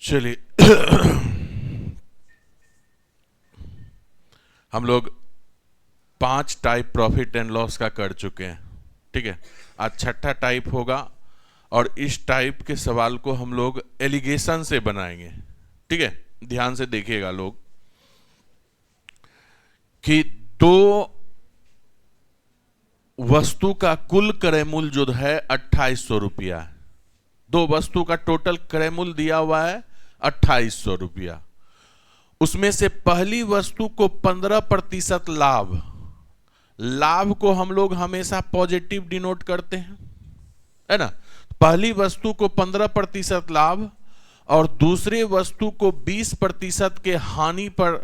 चलिए हम लोग 5 टाइप प्रॉफिट एंड लॉस का कर चुके हैं। ठीक है, आज छठा टाइप होगा और इस टाइप के सवाल को हम लोग एलिगेशन से बनाएंगे। ठीक है, ध्यान से देखिएगा लोग कि दो वस्तु का कुल क्रय मूल्य जो है 2800 रुपया है। दो वस्तु का टोटल क्रय मूल्य दिया हुआ है 2800 रुपया। उसमें से पहली वस्तु को 15% लाभ, लाभ को हम लोग हमेशा पॉजिटिव डिनोट करते हैं, है ना। पहली वस्तु को 15% लाभ और दूसरी वस्तु को 20% के हानि पर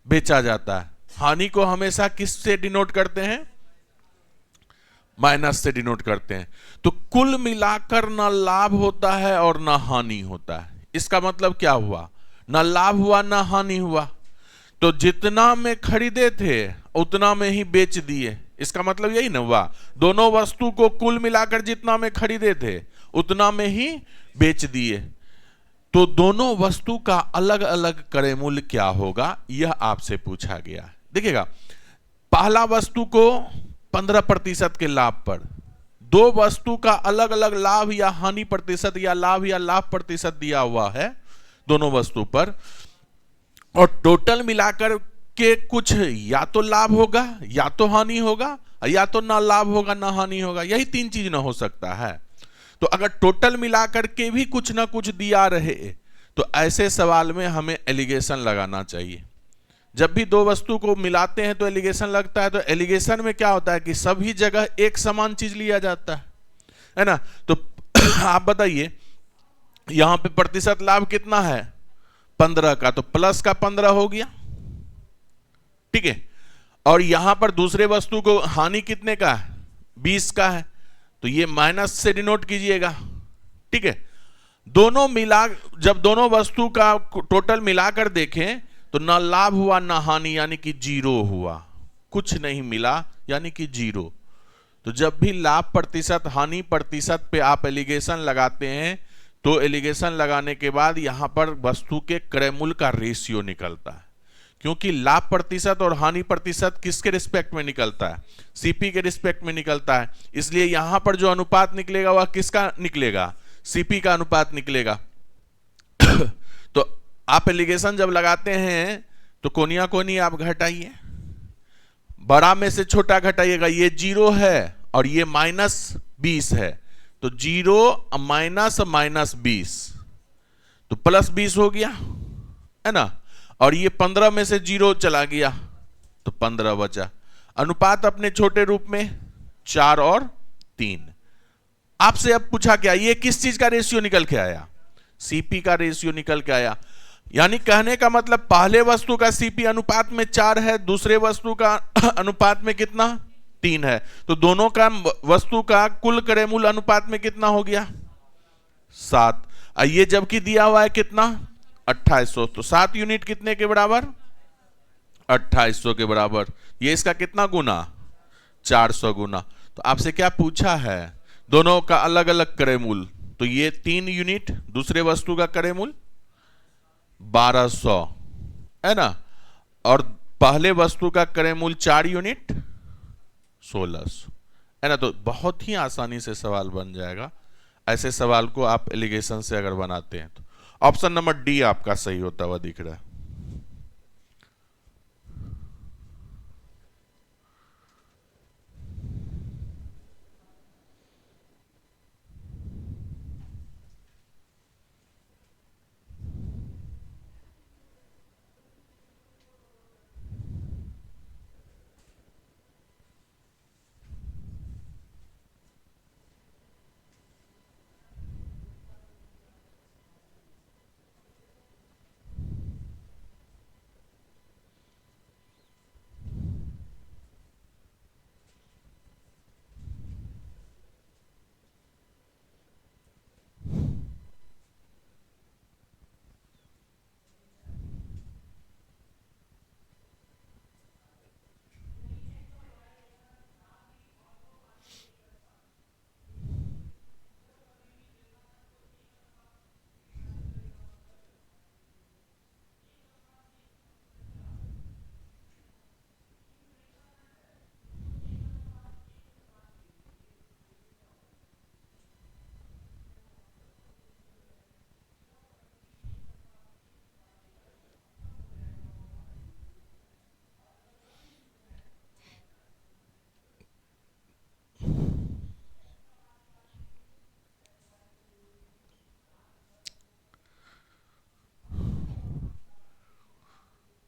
बेचा जाता है। हानि को हमेशा किस से डिनोट करते हैं? माइनस से डिनोट करते हैं। तो कुल मिलाकर ना लाभ होता है और ना हानि होता है। इसका मतलब क्या हुआ? ना लाभ हुआ ना हानि हुआ। तो जितना में खरीदे थे उतना में ही बेच दिए। इसका मतलब यही ना हुआ, दोनों वस्तु को कुल मिलाकर जितना में खरीदे थे उतना में ही बेच दिए। तो दोनों वस्तु का अलग अलग क्रय मूल्य क्या होगा, यह आपसे पूछा गया है। देखिएगा, पहला वस्तु को 15% के लाभ पर, दो वस्तु का अलग अलग लाभ या हानि प्रतिशत या लाभ प्रतिशत दिया हुआ है दोनों वस्तु पर, और टोटल मिलाकर के कुछ या तो लाभ होगा या तो हानि होगा, या तो ना लाभ होगा ना हानि होगा। यही तीन चीज ना हो सकता है। तो अगर टोटल मिलाकर के भी कुछ ना कुछ दिया रहे तो ऐसे सवाल में हमें एलिगेशन लगाना चाहिए। जब भी दो वस्तु को मिलाते हैं तो एलिगेशन लगता है। तो एलिगेशन में क्या होता है कि सभी जगह एक समान चीज लिया जाता है ना। तो आप बताइए, यहां पे प्रतिशत लाभ कितना है? 15 का, तो प्लस का 15 हो गया। ठीक है, और यहां पर दूसरे वस्तु को हानि कितने का है? 20 का है, तो ये माइनस से डिनोट कीजिएगा। ठीक है, दोनों मिला, जब दोनों वस्तु का टोटल मिलाकर देखें तो ना लाभ हुआ ना हानि, यानी कि जीरो हुआ, कुछ नहीं मिला, यानी कि जीरो। तो जब भी लाभ प्रतिशत हानि प्रतिशत पे आप एलिगेशन लगाते हैं तो एलिगेशन लगाने के बाद यहां पर वस्तु के क्रय मूल्य का रेशियो निकलता है। क्योंकि लाभ प्रतिशत और हानि प्रतिशत किसके रिस्पेक्ट में निकलता है? सीपी के रिस्पेक्ट में निकलता है। इसलिए यहां पर जो अनुपात निकलेगा वह किसका निकलेगा? सीपी का अनुपात निकलेगा। तो आप एलिगेशन जब लगाते हैं तो कोनिया कोनी आप घटाइए, बड़ा में से छोटा घटाइएगा। ये 0 है और ये -20 है, तो 0 माइनस -20 तो +20 हो गया, है ना। और ये 15 में से 0 चला गया तो 15 बचा। अनुपात अपने छोटे रूप में 4 और 3। आपसे अब पूछा क्या, ये किस चीज का रेशियो निकल के आया? सीपी का रेशियो निकल के आया। यानी कहने का मतलब पहले वस्तु का सीपी अनुपात में 4 है, दूसरे वस्तु का अनुपात में कितना? 3 है। तो दोनों का वस्तु का कुल क्रय मूल्य अनुपात में कितना हो गया? 7। ये जबकि दिया हुआ है कितना? 2800। तो 7 यूनिट कितने के बराबर? 2800 के बराबर। ये इसका कितना गुना? 400 गुना। तो आपसे क्या पूछा है? दोनों का अलग अलग क्रय मूल्य। तो ये 3 यूनिट, दूसरे वस्तु का क्रय मूल्य 1200, है ना। और पहले वस्तु का क्रय मूल्य 4 यूनिट 1600, है ना। तो बहुत ही आसानी से सवाल बन जाएगा। ऐसे सवाल को आप एलिगेशन से अगर बनाते हैं तो ऑप्शन नंबर डी आपका सही होता हुआ दिख रहा है।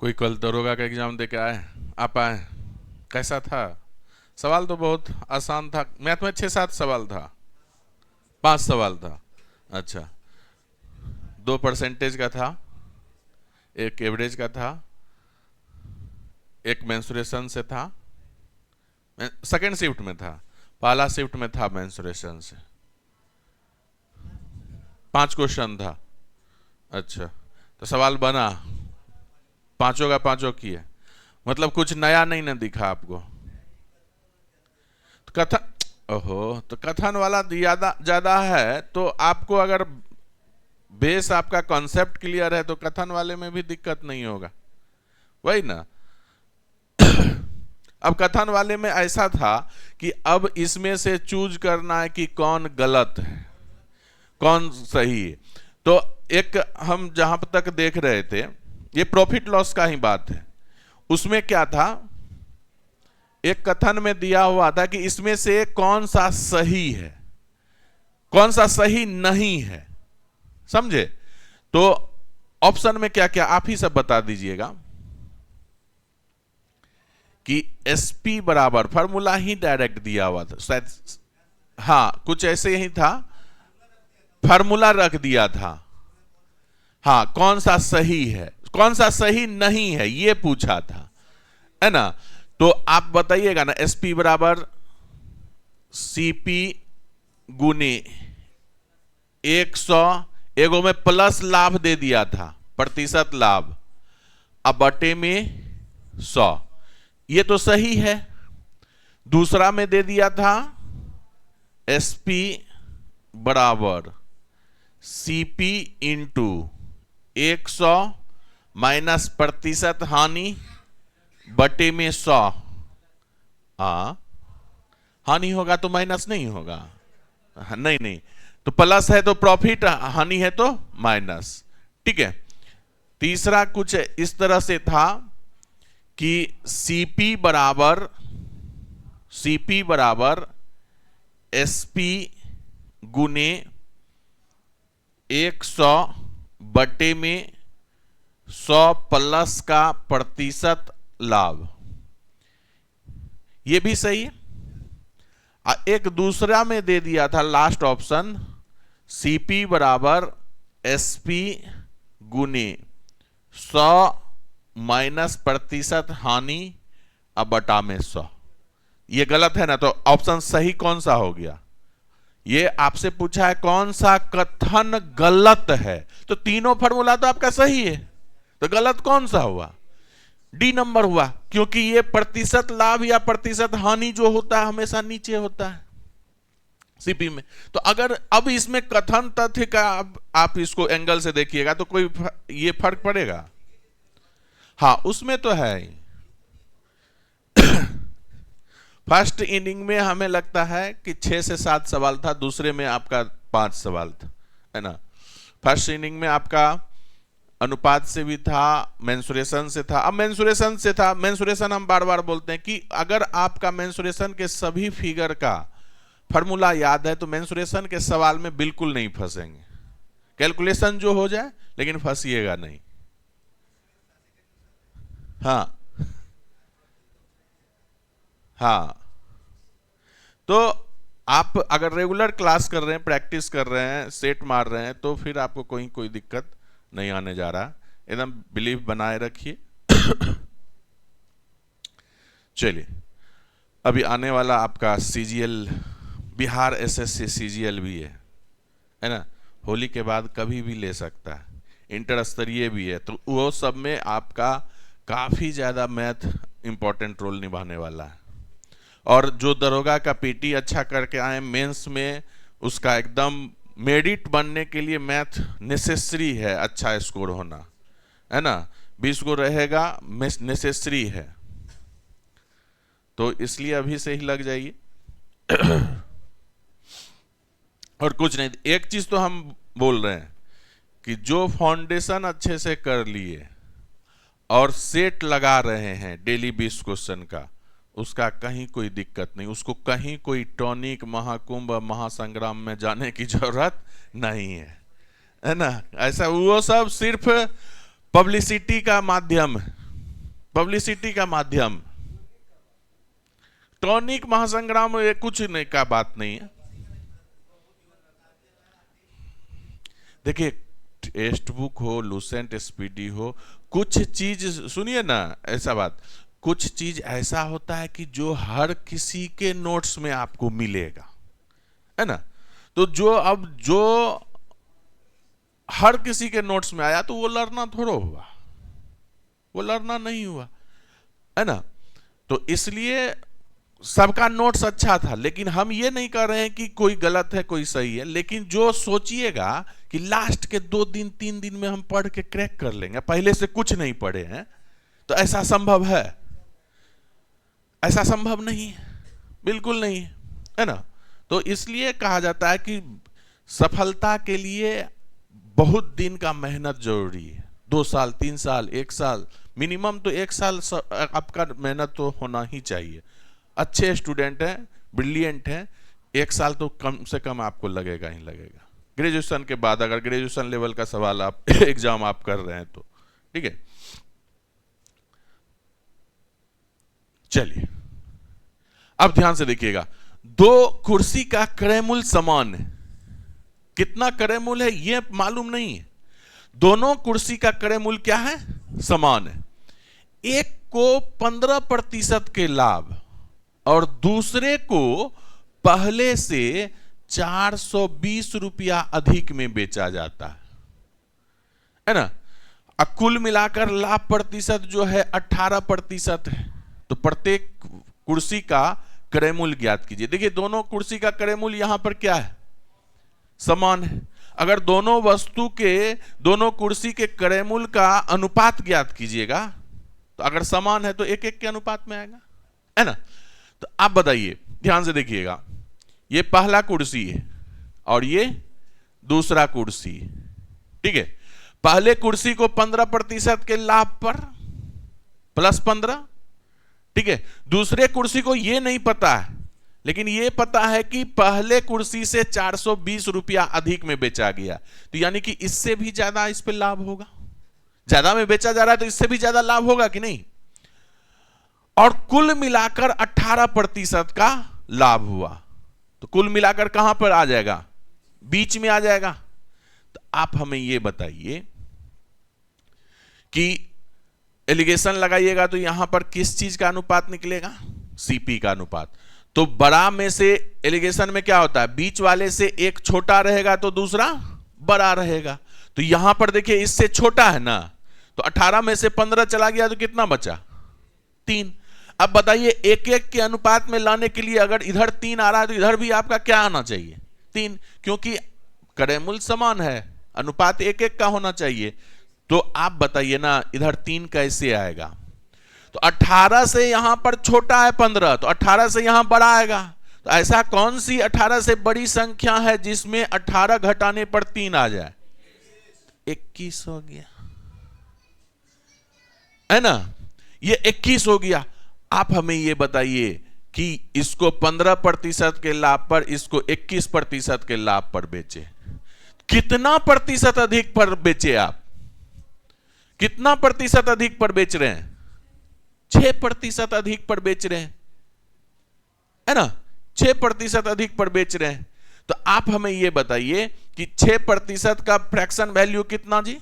कोई कल दरोगा का एग्जाम दे के आए, आप आए, कैसा था? सवाल तो बहुत आसान था, मैथ में 6-7 सवाल था, 5 सवाल था। अच्छा, 2 परसेंटेज का था, एक एवरेज का था, एक मेंसुरेशन से था, सेकेंड शिफ्ट में था, पहला शिफ्ट में था मेंसुरेशन से। 5 क्वेश्चन था। अच्छा, तो सवाल बना, पांचों का पांचों किए, मतलब कुछ नया नहीं ना दिखा आपको। तो कथन, ओहो, तो कथन वाला ज्यादा है, तो आपको अगर बेस आपका कॉन्सेप्ट क्लियर है तो कथन वाले में भी दिक्कत नहीं होगा, वही ना। अब कथन वाले में ऐसा था कि अब इसमें से चूज करना है कि कौन गलत है कौन सही है। तो एक हम जहां तक देख रहे थे, ये प्रॉफिट लॉस का ही बात है, उसमें क्या था, एक कथन में दिया हुआ था कि इसमें से कौन सा सही है कौन सा सही नहीं है, समझे? तो ऑप्शन में क्या क्या आप ही सब बता दीजिएगा कि एसपी बराबर, फॉर्मूला ही डायरेक्ट दिया हुआ था शायद, हाँ कुछ ऐसे ही था, फॉर्मूला रख दिया था। हाँ, कौन सा सही है कौन सा सही नहीं है ये पूछा था, है ना। तो आप बताइएगा ना, एसपी बराबर सीपी गुने 100, एगो में प्लस लाभ दे दिया था, प्रतिशत लाभ, अब बटे में 100, ये तो सही है। दूसरा में दे दिया था एसपी बराबर सीपी इंटू 100 माइनस प्रतिशत हानि बटे में 100। हानि होगा तो माइनस नहीं होगा, नहीं नहीं, तो प्लस है तो प्रॉफिट, हानि है तो माइनस, ठीक है। तीसरा कुछ इस तरह से था कि सीपी बराबर एसपी गुने 100 बटे में 100 प्लस का प्रतिशत लाभ, ये भी सही है। एक दूसरा में दे दिया था लास्ट ऑप्शन, सीपी बराबर एसपी गुने 100 माइनस प्रतिशत हानि अब बटा में 100, ये गलत है ना। तो ऑप्शन सही कौन सा हो गया? ये आपसे पूछा है कौन सा कथन गलत है, तो तीनों फॉर्मूला तो आपका सही है, तो गलत कौन सा हुआ? डी नंबर हुआ, क्योंकि ये प्रतिशत लाभ या प्रतिशत हानि जो होता है हमेशा नीचे होता है सीपी में। तो अगर अब इसमें कथन तथ्य का आप इसको एंगल से देखिएगा तो कोई ये फर्क पड़ेगा? हाँ, उसमें तो है। फर्स्ट इनिंग में हमें लगता है कि 6 से 7 सवाल था, दूसरे में आपका 5 सवाल था, है ना। फर्स्ट इनिंग में आपका अनुपात से भी था, मेंसुरेशन से था। अब मेंसुरेशन से था, मेंसुरेशन हम बार बार बोलते हैं कि अगर आपका मेंसुरेशन के सभी फिगर का फॉर्मूला याद है तो मेंसुरेशन के सवाल में बिल्कुल नहीं फंसेंगे, कैलकुलेशन जो हो जाए लेकिन फंसिएगा नहीं। हाँ हाँ, तो आप अगर रेगुलर क्लास कर रहे हैं, प्रैक्टिस कर रहे हैं, सेट मार रहे हैं, तो फिर आपको कोई दिक्कत नहीं आने जा रहा, एकदम बिलीव बनाए रखिए। चलिए, अभी आने वाला आपका सीजीएल, बिहार एसएससी सीजीएल भी है ना, होली के बाद कभी भी ले सकता है, इंटर स्तरीय भी है, तो वो सब में आपका काफी ज्यादा मैथ इंपॉर्टेंट रोल निभाने वाला है। और जो दरोगा का पीटी अच्छा करके आए मेंस में, उसका एकदम मेरिट बनने के लिए मैथ नेसेसरी है, अच्छा स्कोर होना, है ना, 20 को रहेगा नेसेसरी है, तो इसलिए अभी से ही लग जाइए। और कुछ नहीं, एक चीज तो हम बोल रहे हैं कि जो फाउंडेशन अच्छे से कर लिए और सेट लगा रहे हैं डेली 20 क्वेश्चन का, उसका कहीं कोई दिक्कत नहीं, उसको कहीं कोई टॉनिक, महाकुंभ, महासंग्राम में जाने की जरूरत नहीं है ना। ऐसा वो सब सिर्फ पब्लिसिटी का माध्यम है, पब्लिसिटी का माध्यम। टॉनिक महासंग्राम ये कुछ नहीं का बात नहीं है। देखिए, टेक्स्ट बुक हो, लूसेंट स्पीडी हो, कुछ चीज सुनिए ना, ऐसा बात, कुछ चीज ऐसा होता है कि जो हर किसी के नोट्स में आपको मिलेगा, है ना। तो जो हर किसी के नोट्स में आया तो वो लड़ना थोड़ा हुआ, वो लड़ना नहीं हुआ, है ना। तो इसलिए सबका नोट्स अच्छा था, लेकिन हम ये नहीं कर रहे हैं कि कोई गलत है कोई सही है, लेकिन जो सोचिएगा कि लास्ट के 2 दिन 3 दिन में हम पढ़ के क्रैक कर लेंगे, पहले से कुछ नहीं पढ़े हैं, तो ऐसा संभव है? ऐसा संभव नहीं है, बिल्कुल नहीं है ना। तो इसलिए कहा जाता है कि सफलता के लिए बहुत दिन का मेहनत जरूरी है। 2 साल 3 साल 1 साल, मिनिमम तो 1 साल आपका मेहनत तो होना ही चाहिए। अच्छे स्टूडेंट हैं, ब्रिलियंट हैं, 1 साल तो कम से कम आपको लगेगा ही लगेगा। ग्रेजुएशन के बाद, अगर ग्रेजुएशन लेवल का सवाल आप एग्जाम आप कर रहे हैं तो ठीक है। चलिए अब ध्यान से देखिएगा, 2 कुर्सी का क्रय मूल्य समान है। कितना क्रय मूल्य है यह मालूम नहीं है, दोनों कुर्सी का क्रय मूल्य क्या है? समान है। एक को 15% के लाभ और दूसरे को पहले से 420 रुपया अधिक में बेचा जाता है ना। कुल मिलाकर लाभ प्रतिशत जो है 18% है। तो प्रत्येक कुर्सी का क्रय मूल्य ज्ञात कीजिए। देखिए, दोनों कुर्सी का क्रय मूल्य यहां पर क्या है? समान है। अगर दोनों वस्तु के, दोनों कुर्सी के क्रय मूल्य का अनुपात ज्ञात कीजिएगा, तो अगर समान है तो 1:1 के अनुपात में आएगा, है ना। तो आप बताइए, ध्यान से देखिएगा, ये पहला कुर्सी है और ये दूसरा कुर्सी है, ठीक है। पहले कुर्सी को 15% के लाभ पर +15, ठीक है। दूसरे कुर्सी को ये नहीं पता है, लेकिन ये पता है कि पहले कुर्सी से 420 रुपया अधिक में बेचा गया, तो यानी कि इससे भी ज्यादा इस पे लाभ होगा। ज्यादा में बेचा जा रहा है तो इससे भी ज्यादा लाभ होगा कि नहीं। और कुल मिलाकर 18% का लाभ हुआ, तो कुल मिलाकर कहां पर आ जाएगा? बीच में आ जाएगा। तो आप हमें यह बताइए कि एलिगेशन लगाइएगा तो यहां पर किस चीज का अनुपात निकलेगा? सीपी का अनुपात। तो बड़ा में से एलिगेशन में क्या होता है? बीच वाले से एक छोटा रहेगा तो दूसरा बड़ा रहेगा। तो यहां पर देखिए, इससे छोटा है ना, तो 18 में से 15 चला गया तो कितना बचा? 3। अब बताइए, 1:1 के अनुपात में लाने के लिए अगर इधर 3 आ रहा है तो इधर भी आपका क्या आना चाहिए? 3, क्योंकि क्रय मूल्य समान है, अनुपात 1:1 का होना चाहिए। तो आप बताइए ना, इधर 3 कैसे आएगा? तो 18 से यहां पर छोटा है 15, तो 18 से यहां बड़ा आएगा। तो ऐसा कौन सी 18 से बड़ी संख्या है जिसमें 18 घटाने पर 3 आ जाए? 21 हो गया, है ना। ये 21 हो गया। आप हमें ये बताइए कि इसको 15% के लाभ पर, इसको 21% के लाभ पर बेचे, कितना प्रतिशत अधिक पर बेचे? आप कितना प्रतिशत अधिक पर बेच रहे हैं? 6% अधिक पर बेच रहे हैं, है ना। 6% अधिक पर बेच रहे हैं। तो आप हमें यह बताइए कि 6% का फ्रैक्शन वैल्यू कितना जी?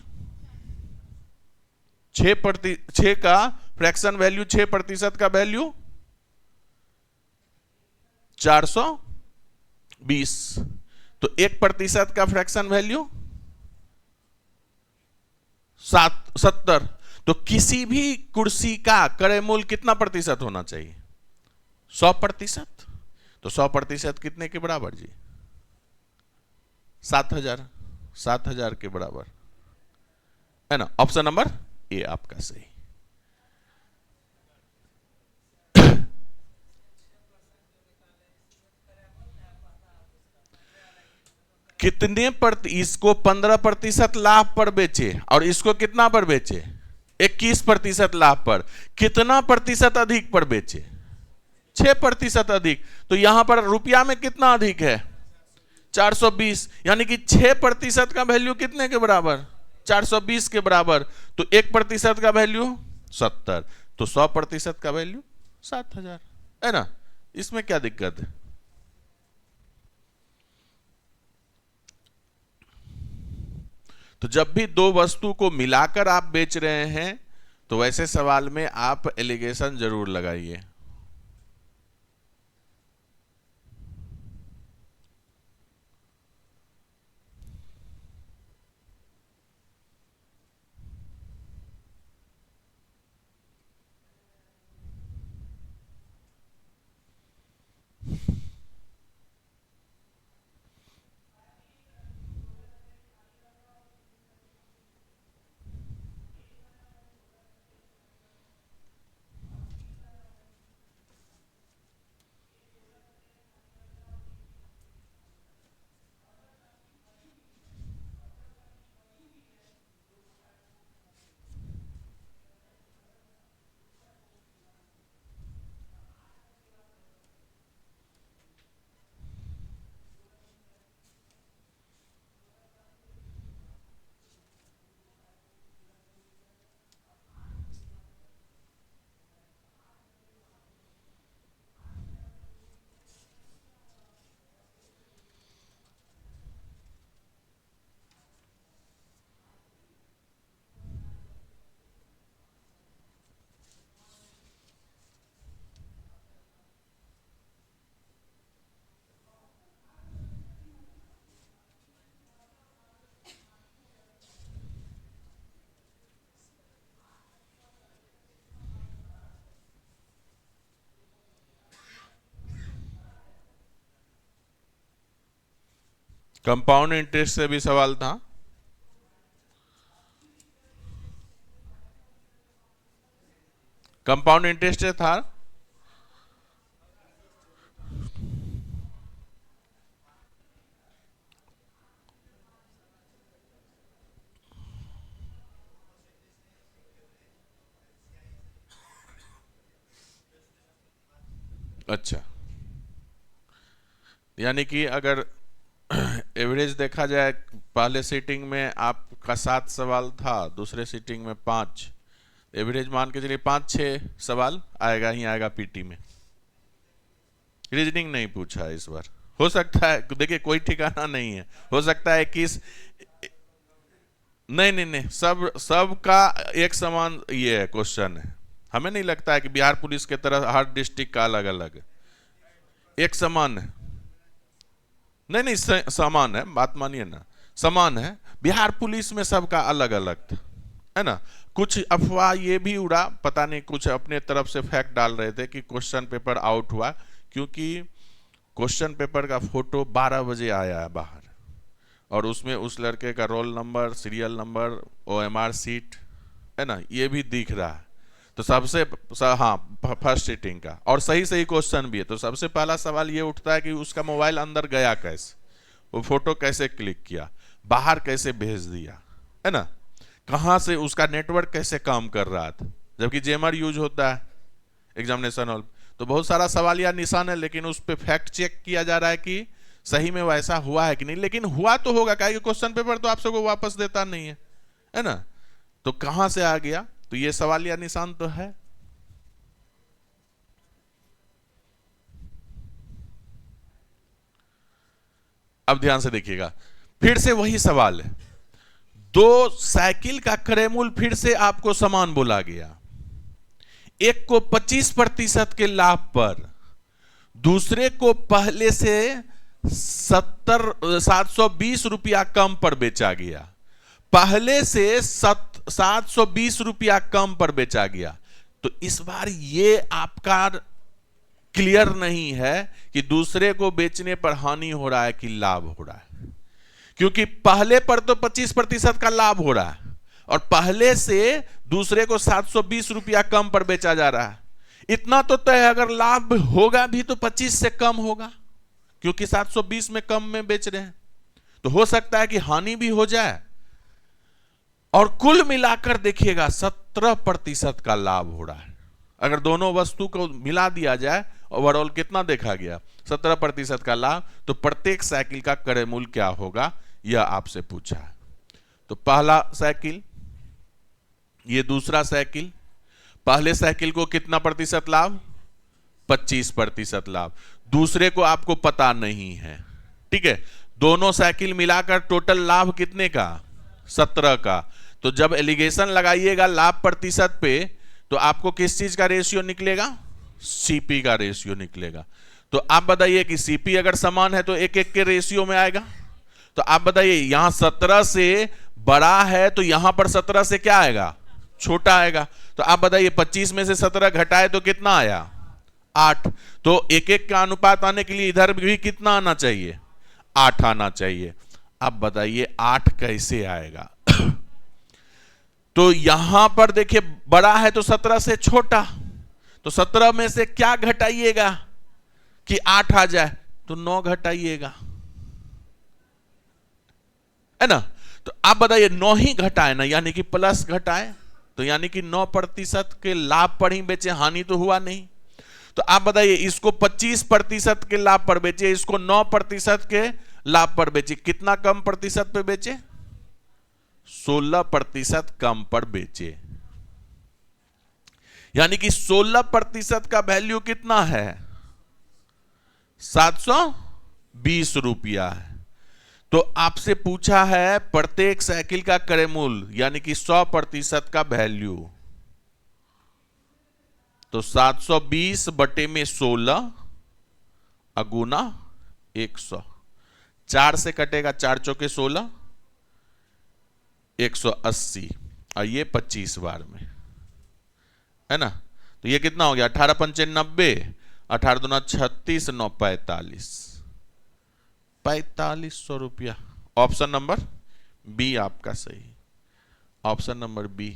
6 का फ्रैक्शन वैल्यू, 6% का वैल्यू 420। तो 1% का फ्रैक्शन वैल्यू 70। तो किसी भी कुर्सी का क्रय मूल्य कितना प्रतिशत होना चाहिए? 100%। तो 100% कितने के बराबर जी? 7000। 7000 के बराबर, है ना। ऑप्शन नंबर ए आपका सही। कितने इसको 15% लाभ पर बेचे और इसको कितना पर बेचे? 21% लाभ पर। कितना प्रतिशत अधिक पर बेचे? 6% अधिक। तो यहां पर रुपया में कितना अधिक है? 420। यानी कि 6% का वैल्यू कितने के बराबर? 420 के बराबर। तो 1% का वैल्यू 70। तो 100% का वैल्यू 7,000 है ना, इसमें क्या दिक्कत है। तो जब भी दो वस्तु को मिलाकर आप बेच रहे हैं तो वैसे सवाल में आप एलिगेशन जरूर लगाइए। कंपाउंड इंटरेस्ट से भी सवाल था। कंपाउंड इंटरेस्ट से था। अच्छा, यानी कि अगर एवरेज देखा जाए, पहले सीटिंग में आपका 7 सवाल था, दूसरे सीटिंग में 5, एवरेज मान के चलिए 5-6 सवाल आएगा ही आएगा पीटी में। रीजनिंग नहीं पूछा है इस बार। हो सकता है, देखिए कोई ठिकाना नहीं है, हो सकता है 21। नहीं नहीं नहीं, सबका एक समान ये है क्वेश्चन है। हमें नहीं लगता है कि बिहार पुलिस के तरह हर डिस्ट्रिक्ट का अलग अलग है, एक समान है। नहीं नहीं, समान है, बात मानिए ना, समान है। बिहार पुलिस में सबका अलग अलग था, है ना। कुछ अफवाह ये भी उड़ा, पता नहीं कुछ अपने तरफ से फैक्ट डाल रहे थे कि क्वेश्चन पेपर आउट हुआ, क्योंकि क्वेश्चन पेपर का फोटो 12 बजे आया है बाहर, और उसमें उस लड़के का roll number, serial number, OMR sheet, है ना, ये भी दिख रहा है। तो सबसे हाँ, फर्स्ट सीटिंग का, और सही सही क्वेश्चन भी है। तो सबसे पहला सवाल ये उठता है कि उसका मोबाइल अंदर गया कैसे, वो फोटो कैसे क्लिक किया, बाहर कैसे भेज दिया, है ना, कहाँ से उसका नेटवर्क कैसे काम कर रहा था, जबकि जेमर यूज होता है एग्जामिनेशन हॉल। तो बहुत सारा सवाल या निशान है, लेकिन उस पर फैक्ट चेक किया जा रहा है कि सही में वैसा हुआ है कि नहीं। लेकिन हुआ तो होगा, क्या क्वेश्चन पेपर तो आप सबको वापस देता नहीं है ना। तो कहां से आ गया, तो ये सवाल या निशान तो है। अब ध्यान से देखिएगा, फिर से वही सवाल है। 2 साइकिल का क्रय मूल्य फिर से आपको समान बोला गया, एक को 25% के लाभ पर, दूसरे को पहले से 720 रुपया कम पर बेचा गया। पहले से 720 रुपया कम पर बेचा गया। तो इस बार ये आपका क्लियर नहीं है कि दूसरे को बेचने पर हानि हो रहा है कि लाभ हो रहा है, क्योंकि पहले पर तो 25% का लाभ हो रहा है, और पहले से दूसरे को 720 रुपया कम पर बेचा जा रहा है। इतना तो तय है, अगर लाभ होगा भी तो 25 से कम होगा, क्योंकि 720 में कम में बेच रहे हैं। तो हो सकता है कि हानि भी हो जाए, और कुल मिलाकर देखिएगा 17% का लाभ हो रहा है। अगर दोनों वस्तु को मिला दिया जाए, ओवरऑल कितना देखा गया, 17% का लाभ। तो प्रत्येक साइकिल का क्रय मूल्य क्या होगा, यह आपसे पूछा है। तो पहला साइकिल, ये दूसरा साइकिल, पहले साइकिल को कितना प्रतिशत लाभ? 25% लाभ। दूसरे को आपको पता नहीं है, ठीक है। दोनों साइकिल मिलाकर टोटल लाभ कितने का? 17 का। तो जब एलिगेशन लगाइएगा लाभ प्रतिशत पे, तो आपको किस चीज का रेशियो निकलेगा? सीपी का रेशियो निकलेगा। तो आप बताइए कि सीपी अगर समान है तो एक एक के रेशियो में आएगा। तो आप बताइए यहां 17 से बड़ा है तो यहां पर 17 से क्या आएगा? छोटा आएगा। तो आप बताइए 25 में से 17 घटाए तो कितना आया? 8। तो एक एक का अनुपात आने के लिए इधर भी कितना आना चाहिए? 8 आना चाहिए। अब बताइए 8 कैसे आएगा? तो यहां पर देखिए बड़ा है तो 17 से छोटा, तो 17 में से क्या घटाइएगा कि 8 आ जाए? तो 9 घटाइएगा, है ना। तो आप बताइए 9 ही घटाए ना, यानी कि प्लस घटाए, तो यानी कि 9% के लाभ पर ही बेचे, हानि तो हुआ नहीं। तो आप बताइए इसको 25% के लाभ पर बेचे, इसको 9% के लाभ पर बेचे, कितना कम प्रतिशत पे बेचे? 16% कम पर बेचे। यानी कि 16% का वैल्यू कितना है? 720 रुपया है। तो आपसे पूछा है प्रत्येक साइकिल का क्रय मूल्य, यानी कि 100% का वैल्यू। तो 720 बटे में 16 अगुना 100, 4 से कटेगा, 4 चौके 16, 180, और ये 25 बार में, है ना। तो ये कितना हो गया? 18 पंचे 90, 18 दूना 36, 9 45, 4500 रुपया। ऑप्शन नंबर बी आपका सही, ऑप्शन नंबर बी।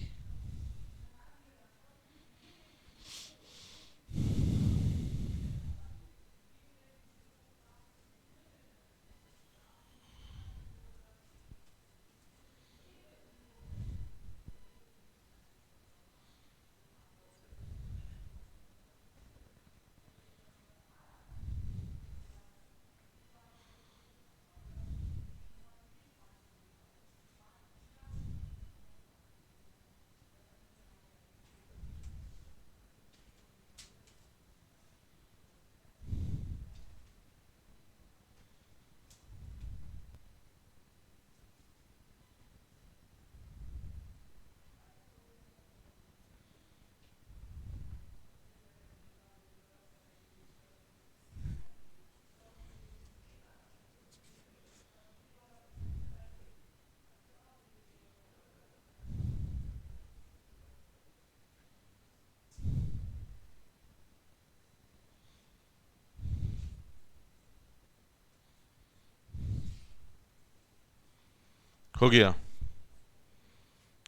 हो गया।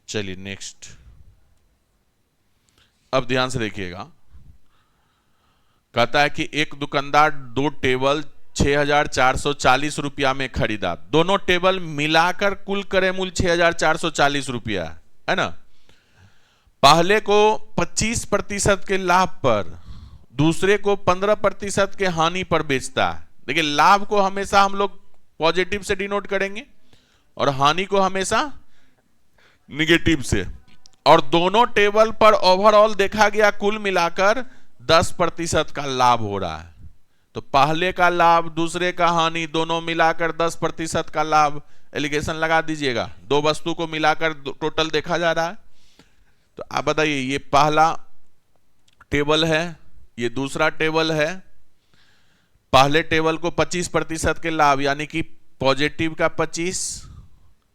चलिए नेक्स्ट। अब ध्यान से देखिएगा, कहता है कि एक दुकानदार 2 टेबल 6440 रुपया में खरीदा। दोनों टेबल मिलाकर कुल क्रय मूल्य 6440 रुपया है ना। पहले को 25% के लाभ पर, दूसरे को 15% के हानि पर बेचता है। देखिए लाभ को हमेशा हम लोग पॉजिटिव से डिनोट करेंगे और हानि को हमेशा निगेटिव से। और दोनों टेबल पर ओवरऑल देखा गया कुल मिलाकर 10% का लाभ हो रहा है। तो पहले का लाभ, दूसरे का हानि, दोनों मिलाकर 10% का लाभ। एलिगेशन लगा दीजिएगा, दो वस्तु को मिलाकर टोटल देखा जा रहा है। तो आप बताइए ये पहला टेबल है, ये दूसरा टेबल है। पहले टेबल को 25% के लाभ यानी कि पॉजिटिव का 25,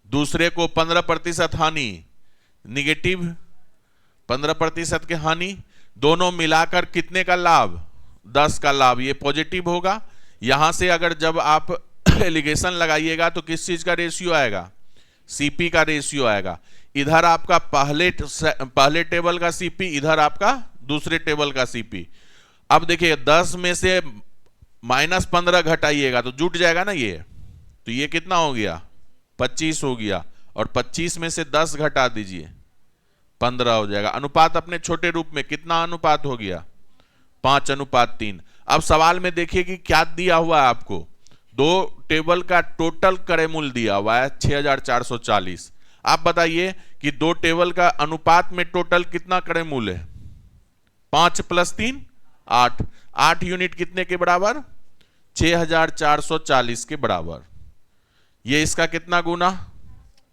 दूसरे को 15% हानि, निगेटिव 15% के हानि, दोनों मिलाकर कितने का लाभ? 10 का लाभ। ये पॉजिटिव होगा। यहां से अगर जब आप एलिगेशन लगाइएगा तो किस चीज का रेशियो आएगा? सीपी का रेशियो आएगा। इधर आपका पहले टेबल का सीपी, इधर आपका दूसरे टेबल का सीपी। अब देखिए 10 में से -15 घटाइएगा तो जुट जाएगा ना ये। तो ये कितना हो गया? 25 हो गया। और 25 में से 10 घटा दीजिए, 15 हो जाएगा। अनुपात अपने छोटे रूप में कितना अनुपात हो गया? 5:3। अब सवाल में देखिए कि क्या दिया हुआ है आपको? दो टेबल का टोटल क्रय मूल्य दिया हुआ है 6440। आप बताइए कि दो टेबल का अनुपात में टोटल कितना क्रय मूल्य है? 5 + 3 8, 8 यूनिट कितने के बराबर? 6440 के बराबर। ये इसका कितना गुना?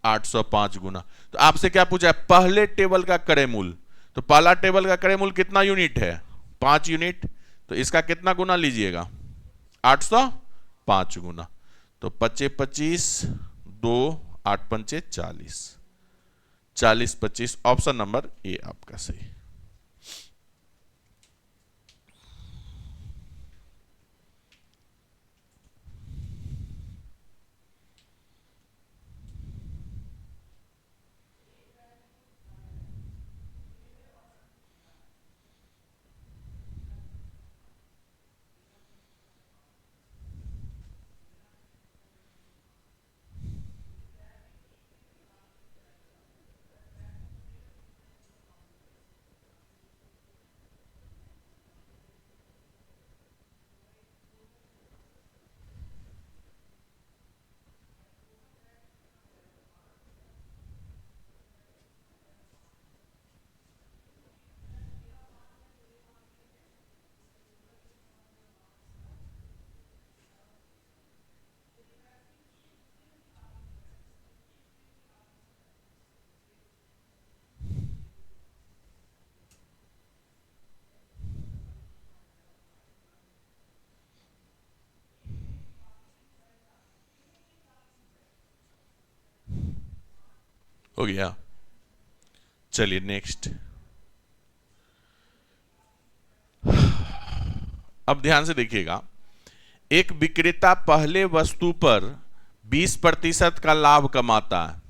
805 गुना। तो आपसे क्या पूछा है? पहले टेबल का क्रय मूल। तो पहला टेबल का क्रय मूल कितना यूनिट है? 5 यूनिट। तो इसका कितना गुना लीजिएगा? 805 गुना। तो 25 25 2 8 पंचे 40, 40 25, ऑप्शन नंबर ए आपका सही। हो गया। चलिए नेक्स्ट। अब ध्यान से देखिएगा, एक विक्रेता पहले वस्तु पर 20% का लाभ कमाता है,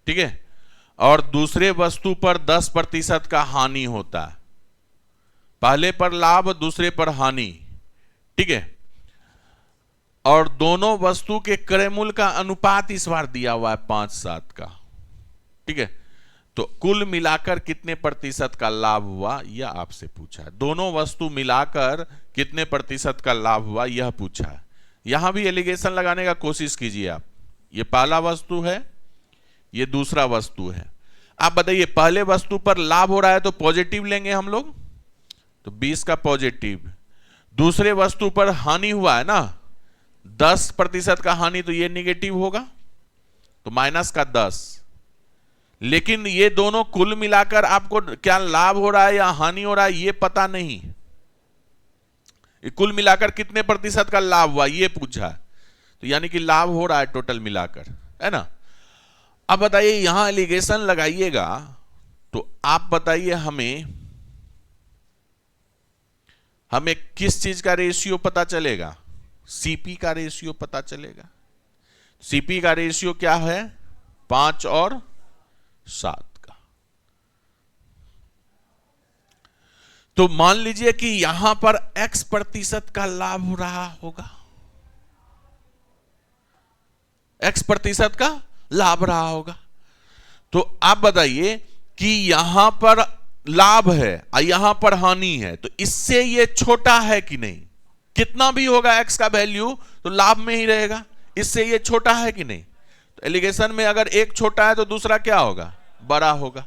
ठीक है, और दूसरे वस्तु पर 10% का हानि होता है। पहले पर लाभ, दूसरे पर हानि, ठीक है, और दोनों वस्तु के क्रय मूल्य का अनुपात इस बार दिया हुआ है 5-7 का, ठीक है। तो कुल मिलाकर कितने प्रतिशत का लाभ हुआ यह आपसे पूछा है। दोनों वस्तु मिलाकर कितने प्रतिशत का लाभ हुआ यह पूछा है। यहां भी एलिगेशन लगाने का कोशिश कीजिए आप। ये पहला वस्तु है, ये दूसरा वस्तु है। आप बताइए पहले वस्तु पर लाभ हो रहा है तो पॉजिटिव लेंगे हम लोग, तो 20 का पॉजिटिव। दूसरे वस्तु पर हानि हुआ है ना, 10% का हानि, तो ये निगेटिव होगा, तो माइनस का 10। लेकिन ये दोनों कुल मिलाकर आपको क्या लाभ हो रहा है या हानि हो रहा है ये पता नहीं। कुल मिलाकर कितने प्रतिशत का लाभ हुआ ये पूछा है, तो यानी कि लाभ हो रहा है टोटल मिलाकर, है ना। अब बताइए यहां एलिगेशन लगाइएगा, तो आप बताइए हमें किस चीज का रेशियो पता चलेगा? सीपी का रेशियो पता चलेगा। सीपी का रेशियो क्या है? 5 और 7 का। तो मान लीजिए कि यहां पर x% का लाभ हो रहा होगा, x% का लाभ रहा होगा। तो आप बताइए कि यहां पर लाभ है और यहां पर हानि है, तो इससे ये छोटा है कि नहीं? कितना भी होगा x का वैल्यू तो लाभ में ही रहेगा, इससे ये छोटा है कि नहीं? तो एलिगेशन में अगर एक छोटा है तो दूसरा क्या होगा? बड़ा होगा।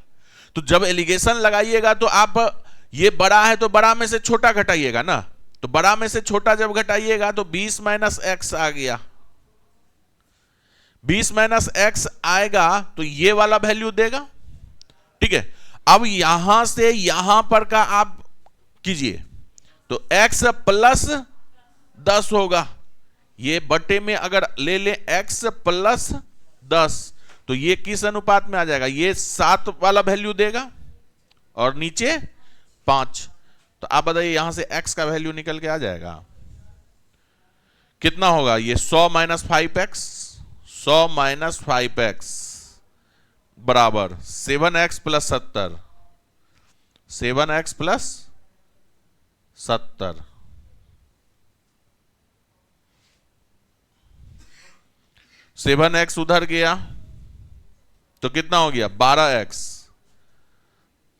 तो जब एलिगेशन लगाइएगा तो आप ये बड़ा है तो बड़ा में से छोटा घटाइएगा ना, तो बड़ा में से छोटा जब घटाइएगा तो 20 - x आ गया। 20 - x आएगा तो ये वाला वैल्यू देगा, ठीक है। अब यहां से यहां पर का आप कीजिए तो x + 10 होगा। ये बटे में अगर ले लें x + 10 तो ये किस अनुपात में आ जाएगा? ये 7 वाला वैल्यू देगा और नीचे 5। तो आप बताइए यहां से x का वैल्यू निकल के आ जाएगा कितना होगा? ये 100 - 5x, 100 - 5x बराबर 7x + 70, 7x + 70। सेवन एक्स उधर गया तो कितना हो गया? 12x,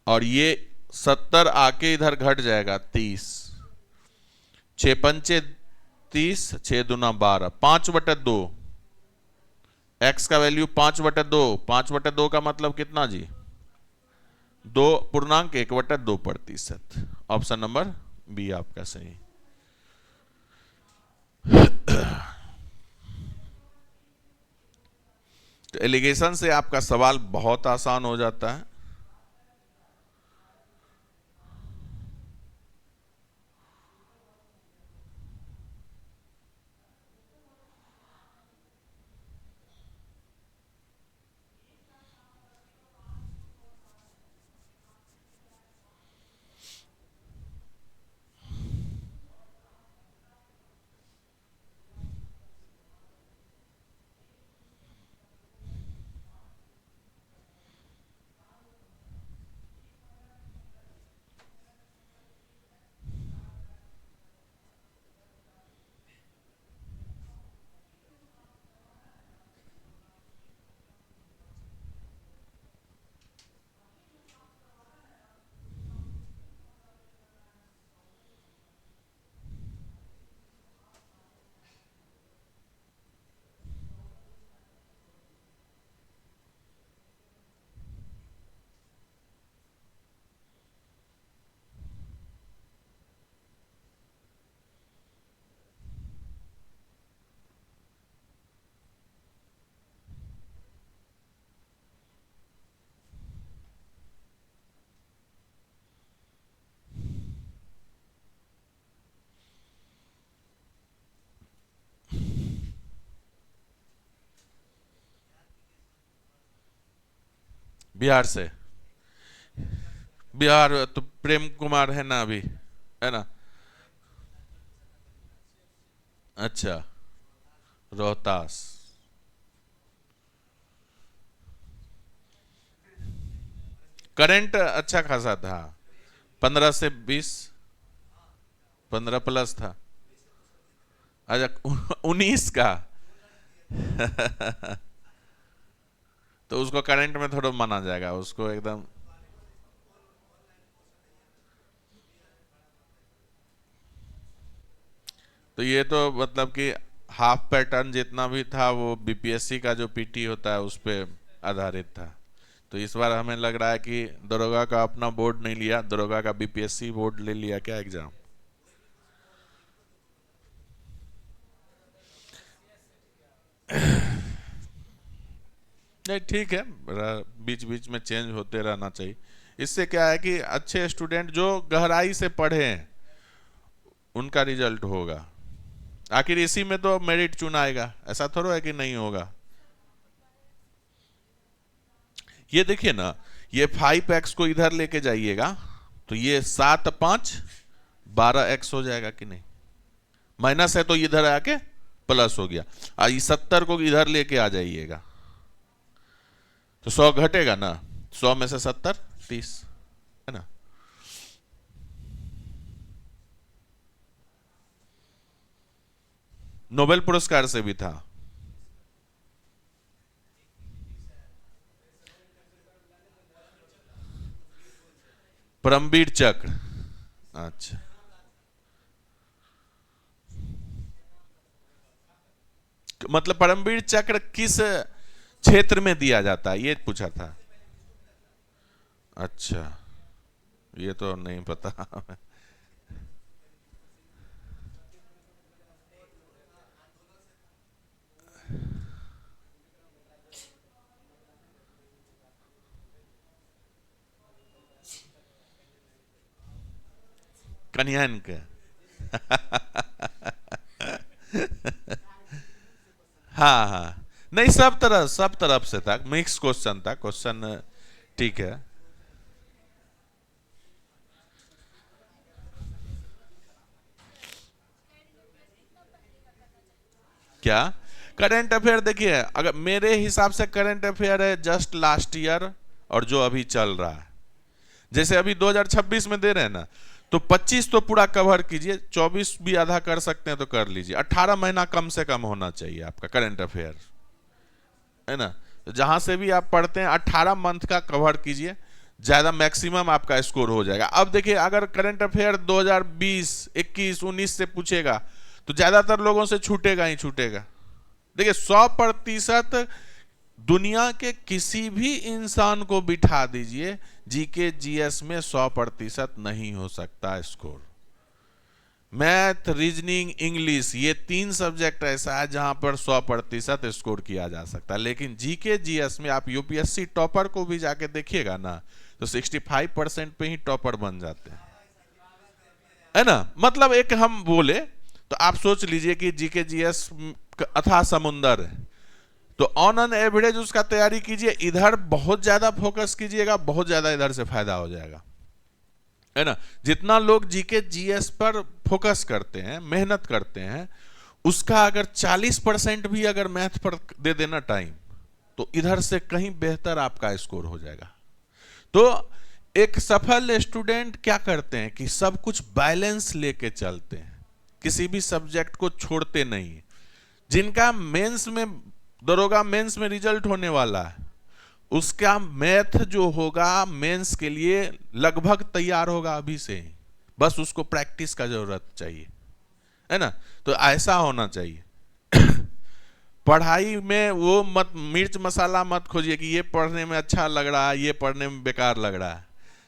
और ये 70 आके इधर घट जाएगा 30। 6 पंचे 30, 6 दूना 12, 5/2। x का वैल्यू 5/2, 5/2 का मतलब कितना जी? 2 पूर्णांक 1/2%। ऑप्शन नंबर बी आपका सही। तो एलिगेशन से आपका सवाल बहुत आसान हो जाता है। बिहार से। बिहार तो प्रेम कुमार है ना अभी, है ना? अच्छा, रोहतास। करंट अच्छा खासा था, 15 से 20, 15 प्लस था। अच्छा, 19 का। तो उसको करंट में थोड़ा माना जाएगा उसको एकदम। तो ये तो मतलब कि हाफ पैटर्न जितना भी था वो बीपीएससी का जो पीटी होता है उस पे आधारित था। तो इस बार हमें लग रहा है कि दरोगा का अपना बोर्ड नहीं लिया, दरोगा का बीपीएससी बोर्ड ले लिया क्या एग्जाम? नहीं ठीक है, बीच बीच में चेंज होते रहना चाहिए। इससे क्या है कि अच्छे स्टूडेंट जो गहराई से पढ़े हैं उनका रिजल्ट होगा। आखिर इसी में तो मेरिट चुनाएगा, ऐसा थोड़ा है कि नहीं होगा। ये देखिए ना, ये 5x को इधर लेके जाइएगा तो ये 7 5 12x हो जाएगा कि नहीं? माइनस है तो इधर आके प्लस हो गया। और ये 70 को इधर लेके आ जाइएगा तो 100 घटेगा ना, 100 में से 70 30, है ना? नोबेल पुरस्कार से भी था। परमवीर चक्र। अच्छा, मतलब परमवीर चक्र किस क्षेत्र में दिया जाता है ये पूछा था। अच्छा, ये तो नहीं पता। कन्यान के। हाँ हाँ, नहीं सब तरफ से था, मिक्स क्वेश्चन था, क्वेश्चन ठीक है। क्या करंट अफेयर? देखिए, अगर मेरे हिसाब से करंट अफेयर है जस्ट लास्ट ईयर और जो अभी चल रहा है। जैसे अभी 2026 में दे रहे हैं ना, तो 25 तो पूरा कवर कीजिए, 24 भी आधा कर सकते हैं तो कर लीजिए। 18 महीना कम से कम होना चाहिए आपका करंट अफेयर, है ना? तो जहां से भी आप पढ़ते हैं 18 मंथ का कवर कीजिए, ज्यादा मैक्सिमम आपका स्कोर हो जाएगा। अब देखिए, अगर करंट अफेयर 2020 21 19 से पूछेगा तो ज्यादातर लोगों से छूटेगा ही छूटेगा। देखिए, 100% दुनिया के किसी भी इंसान को बिठा दीजिए, जीके जीएस में 100% नहीं हो सकता स्कोर। मैथ, रीजनिंग, इंग्लिश, ये 3 सब्जेक्ट ऐसा है जहां पर 100% स्कोर किया जा सकता है। लेकिन जीके जीएस में आप यूपीएससी टॉपर को भी जाके देखिएगा ना, तो 65% पे ही टॉपर बन जाते हैं, है ना। मतलब एक हम बोले तो आप सोच लीजिए कि जीके जीएस अथाह समुंदर है, तो ऑन एन एवरेज उसका तैयारी कीजिए, इधर बहुत ज्यादा फोकस कीजिएगा, बहुत ज्यादा इधर से फायदा हो जाएगा, है ना। जितना लोग जीके जीएस पर फोकस करते हैं, मेहनत करते हैं, उसका अगर 40% भी अगर मैथ पर दे देना टाइम, तो इधर से कहीं बेहतर आपका स्कोर हो जाएगा। तो एक सफल स्टूडेंट क्या करते हैं कि सब कुछ बैलेंस लेके चलते हैं, किसी भी सब्जेक्ट को छोड़ते नहीं। जिनका मेंस में, दरोगा मेंस में रिजल्ट होने वाला है, उसका मैथ जो होगा मेंस के लिए लगभग तैयार होगा अभी से ही, बस उसको प्रैक्टिस का जरूरत चाहिए, है ना। तो ऐसा होना चाहिए। पढ़ाई में वो मत मिर्च मसाला मत खोजिए कि ये पढ़ने में अच्छा लग रहा है, ये पढ़ने में बेकार लग रहा है।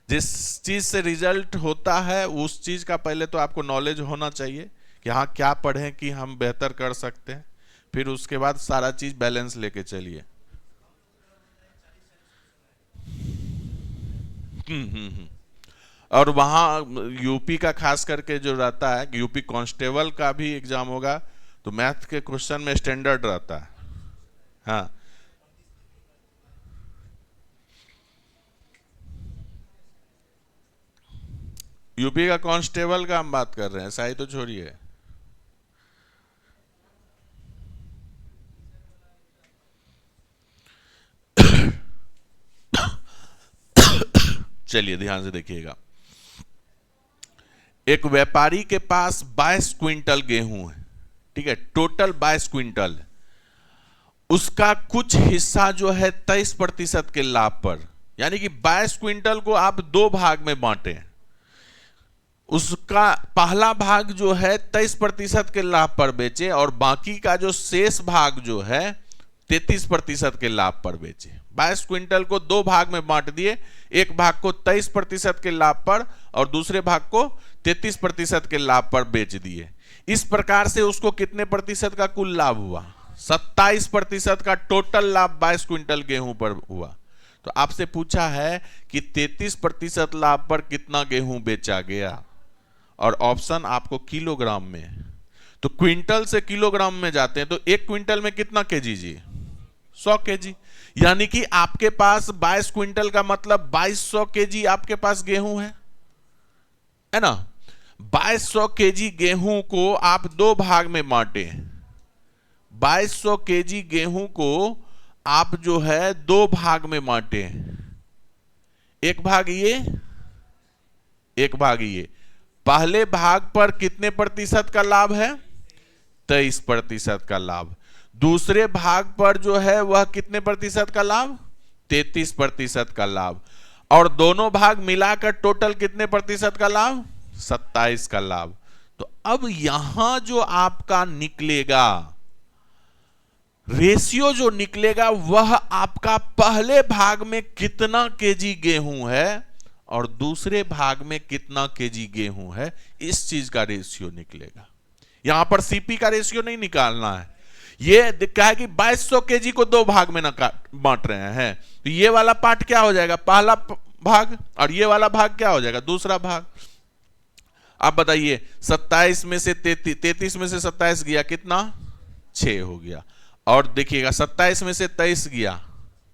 जिस चीज से रिजल्ट होता है उस चीज का पहले तो आपको नॉलेज होना चाहिए कि हाँ क्या पढ़ें कि हम बेहतर कर सकते हैं, फिर उसके बाद सारा चीज बैलेंस लेके चलिए। और वहां यूपी का खास करके जो रहता है, यूपी कांस्टेबल का भी एग्जाम होगा, तो मैथ के क्वेश्चन में स्टैंडर्ड रहता है। हाँ, यूपी का कांस्टेबल का हम बात कर रहे हैं, सही तो छोड़िए। चलिए ध्यान से देखिएगा। एक व्यापारी के पास 22 क्विंटल गेहूं है, ठीक है, टोटल 22 क्विंटल। उसका कुछ हिस्सा जो है 23% के लाभ पर, यानी कि 22 क्विंटल को आप 2 भाग में बांटे। उसका पहला भाग जो है 23% के लाभ पर बेचे, और बाकी का जो शेष भाग जो है 33% के लाभ पर बेचे। 22 क्विंटल को 2 भाग में बांट दिए, एक भाग को 23% के लाभ पर और दूसरे भाग को 33% के लाभ पर बेच दिए। इस प्रकार से उसको कितने प्रतिशत का कुल लाभ हुआ? 27% का टोटल लाभ 22 क्विंटल गेहूं पर हुआ। तो आपसे पूछा है कि 33% लाभ पर कितना गेहूं बेचा गया, और ऑप्शन आपको किलोग्राम में, तो क्विंटल से किलोग्राम में जाते हैं, तो 1 क्विंटल में कितना केजी जी? 100 केजी। यानी कि आपके पास 22 क्विंटल का मतलब 2200 केजी आपके पास गेहूं है ना। 2200 केजी गेहूं को आप 2 भाग में बांटे। 2200 केजी गेहूं को आप जो है 2 भाग में बांटे, एक भाग ये, एक भाग ये। पहले भाग पर कितने प्रतिशत का लाभ है? 23% का लाभ। दूसरे भाग पर जो है वह कितने प्रतिशत का लाभ? 33% का लाभ। और दोनों भाग मिलाकर टोटल कितने प्रतिशत का लाभ? 27 का लाभ। तो अब यहां जो आपका निकलेगा रेशियो, जो निकलेगा वह आपका पहले भाग में कितना केजी गेहूं है और दूसरे भाग में कितना केजी गेहूं है, इस चीज का रेशियो निकलेगा। यहां पर सीपी का रेशियो नहीं निकालना है। ये दिखा है कि 2200 केजी को 2 भाग में ना बांट रहे हैं, तो ये वाला पार्ट क्या हो जाएगा? पहला भाग, और ये वाला भाग क्या हो जाएगा? दूसरा भाग। आप बताइए, 27 में से 33 में से 27 गया कितना? 6 हो गया। और देखिएगा 27 में से 23 गया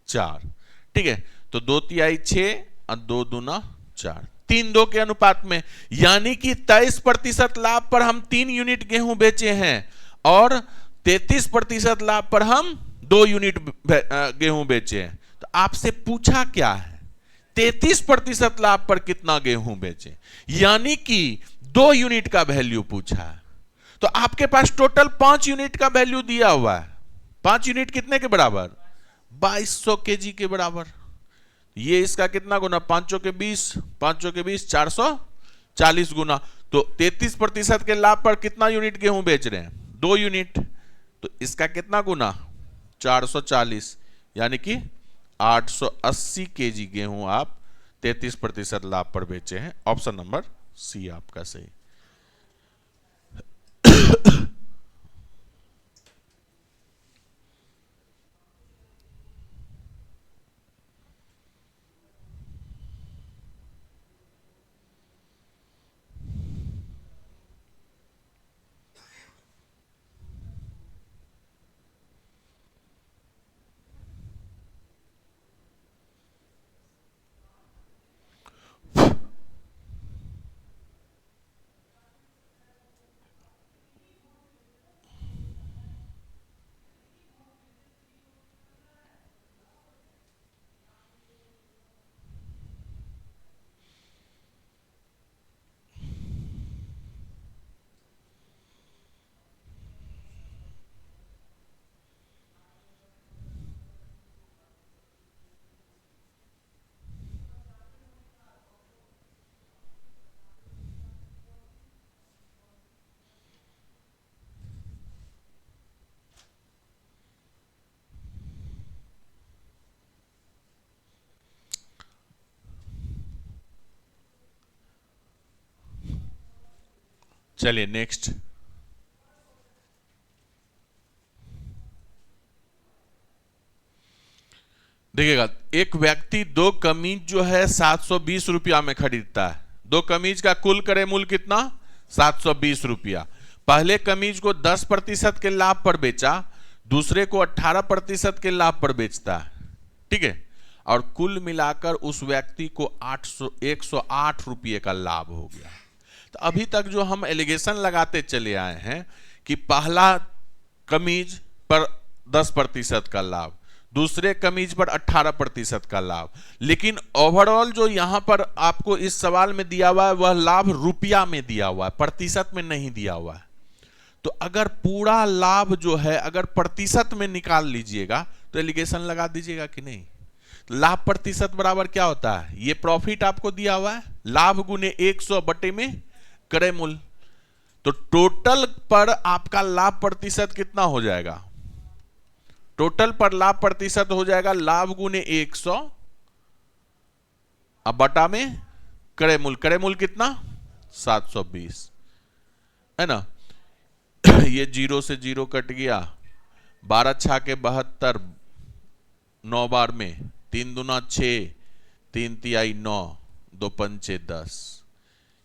4, ठीक है। तो 2 तिहाई 6 और 2 दूना 4, 3-2 के अनुपात में। यानी कि 23% लाभ पर हम 3 यूनिट गेहूं बेचे हैं, और 33% लाभ पर हम 2 यूनिट गेहूं बेचे हैं। तो आपसे पूछा क्या है? 33% लाभ पर कितना गेहूं बेचे, यानी कि 2 यूनिट का वैल्यू पूछा है। तो आपके पास टोटल 5 यूनिट का वैल्यू दिया हुआ है। 5 यूनिट कितने के बराबर? 2200 केजी के बराबर। ये इसका कितना गुना? 5 के 20, 5 के 20, 440 गुना। तो 33% के लाभ पर कितना यूनिट गेहूं बेच रहे हैं? 2 यूनिट। तो इसका कितना गुना? 440। यानी कि 880 केजी गेहूं आप 33% लाभ पर बेचे हैं। ऑप्शन नंबर सी आपका सही। चलिए नेक्स्ट। देखिएगा, एक व्यक्ति दो कमीज जो है 720 रुपया में खरीदता है। दो कमीज का कुल क्रय मूल्य कितना? 720 रुपया। पहले कमीज को 10% के लाभ पर बेचा, दूसरे को 18% के लाभ पर बेचता है, ठीक है। और कुल मिलाकर उस व्यक्ति को 108 रुपये का लाभ हो गया। तो अभी तक जो हम एलिगेशन लगाते चले आए हैं कि पहला कमीज पर 10% का लाभ, दूसरे कमीज पर 18% का लाभ, लेकिन ओवरऑल जो यहां पर आपको इस सवाल में दिया हुआ है वह लाभ रुपया में दिया हुआ है, प्रतिशत में नहीं दिया हुआ है। तो अगर पूरा लाभ जो है अगर प्रतिशत में निकाल लीजिएगा तो एलिगेशन लगा दीजिएगा कि नहीं। लाभ प्रतिशत बराबर क्या होता है? ये प्रॉफिट आपको दिया हुआ है, लाभ गुने 100 बटे में क्रय मूल्य। तो टोटल पर आपका लाभ प्रतिशत कितना हो जाएगा? टोटल पर लाभ प्रतिशत हो जाएगा लाभ गुने 100 अब बटा में क्रय मूल्य। क्रय मूल्य कितना? 720, है ना। ये 0 से 0 कट गया, 12 छा के 72, 9 बार में 3 दूना 6, 3 तिहाई 9, 2 पंचे 10,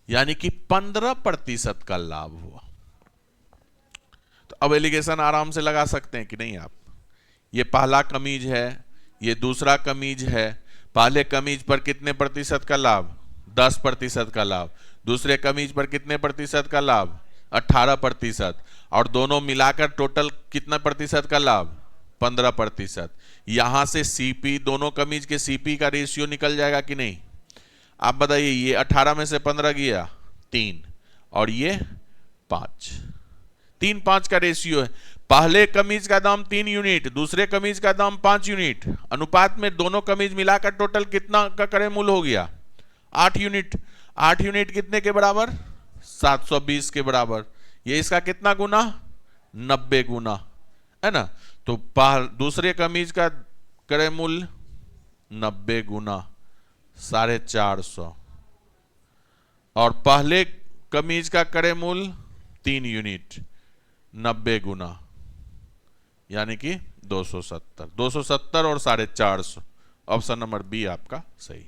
यानी कि 15% का लाभ हुआ। तो अब एलिगेशन आराम से लगा सकते हैं कि नहीं आप। ये पहला कमीज है, ये दूसरा कमीज है। पहले कमीज पर कितने प्रतिशत का लाभ? 10% का लाभ। दूसरे कमीज पर कितने प्रतिशत का लाभ? 18%। और दोनों मिलाकर टोटल कितना प्रतिशत का लाभ? 15%। यहां से सीपी, दोनों कमीज के सीपी का रेशियो निकल जाएगा कि नहीं? आप बताइए। ये 18 में से 15 गया 3, और ये 5, 3-5 का रेशियो है। पहले कमीज का दाम 3 यूनिट, दूसरे कमीज का दाम 5 यूनिट, अनुपात में दोनों कमीज मिलाकर टोटल कितना का क्रय मूल्य हो गया? 8 यूनिट। 8 यूनिट कितने के बराबर? 720 के बराबर। ये इसका कितना गुना? 90 गुना, है ना। तो दूसरे कमीज का क्रय मूल्य 90 गुना 450, और पहले कमीज का क्रय मूल्य 3 यूनिट 90 गुना, यानी कि 270। 270 और 450। ऑप्शन नंबर बी आपका सही।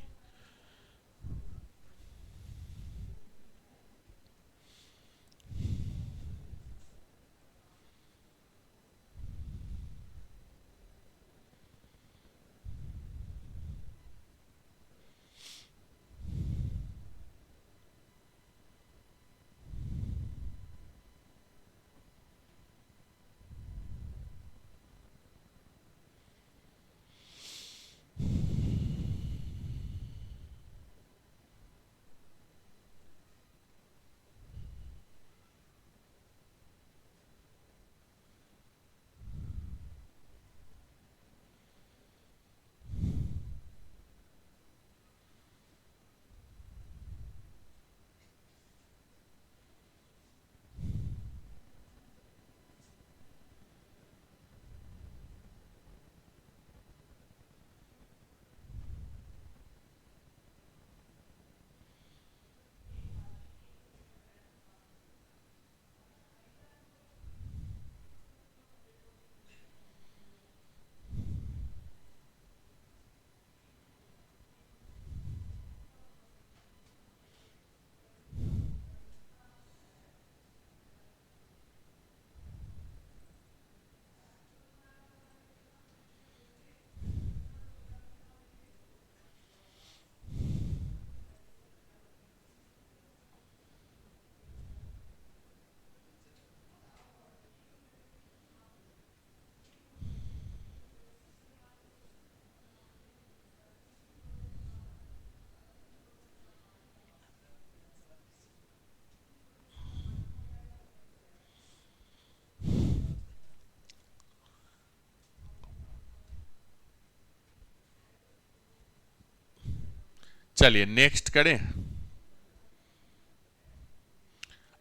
चलिए नेक्स्ट करें।